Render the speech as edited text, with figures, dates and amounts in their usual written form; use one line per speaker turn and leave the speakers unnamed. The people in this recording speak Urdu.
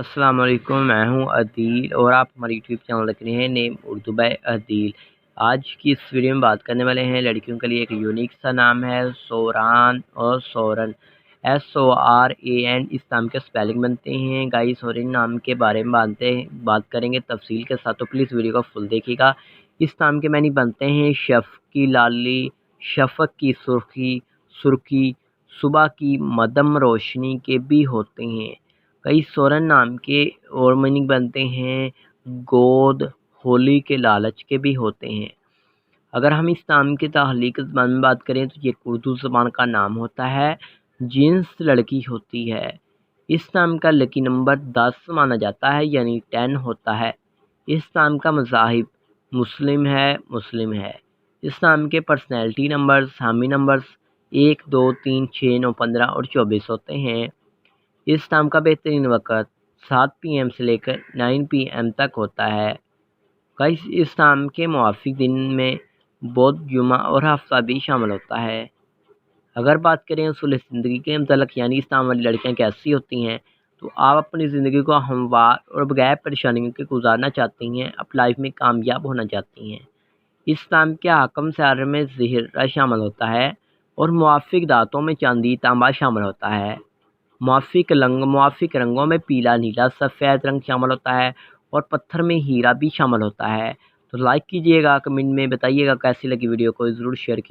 السلام علیکم، میں ہوں عدیل اور آپ ہمارے یوٹیوب چینل دیکھ رہے ہیں نیم اردو بائی عدیل۔ آج کی اس ویڈیو میں بات کرنے والے ہیں لڑکیوں کے لیے ایک یونیک سا نام ہے سوران اور سورن، SORAN۔ اس نام کے سپیلنگ بنتے ہیں گائس، اور ان نام کے بارے میں بات کریں گے تفصیل کے ساتھ، تو پلیز ویڈیو کو فل دیکھیے گا۔ اس نام کے معنی بنتے ہیں شفق کی لالی، شفق کی سرخی، صبح کی مدم روشنی کے بھی ہوتے ہیں۔ کئی سورن نام کے اور میننگ بنتے ہیں گود، ہولی کے لالچ کے بھی ہوتے ہیں۔ اگر ہم اس نام کی تخلیق زبان میں بات کریں تو یہ اردو زبان کا نام ہوتا ہے، جنس لڑکی ہوتی ہے۔ اس نام کا لکی نمبر 10 مانا جاتا ہے، یعنی 10 ہوتا ہے۔ اس نام کا مذاہب مسلم ہے۔ اس نام کے پرسنالٹی نمبرز، حامی نمبرز 1 2 3 6 9 15 اور 24 ہوتے ہیں۔ اس نام کا بہترین وقت 7 PM سے لے کر 9 PM تک ہوتا ہے۔ اس نام کے موافق دن میں بدھ، جمعہ اور ہفتہ بھی شامل ہوتا ہے۔ اگر بات کریں اصول زندگی کے متعلق، یعنی اس نام والی لڑکیاں کیسی ہوتی ہیں، تو آپ اپنی زندگی کو ہموار اور بغیر پریشانیوں کے گزارنا چاہتی ہیں، اپ لائف میں کامیاب ہونا چاہتی ہیں۔ اس نام کے حاکم سیارے میں زہرہ شامل ہوتا ہے اور موافق دھاتوں میں چاندی، تانبا شامل ہوتا ہے۔ موافق رنگوں میں پیلا، نیلا، سفید رنگ شامل ہوتا ہے اور پتھر میں ہیرا بھی شامل ہوتا ہے۔ تو لائک کیجئے گا، کمنٹ میں بتائیے گا کیسی لگی ویڈیو کو، ضرور شیئر کیجئے۔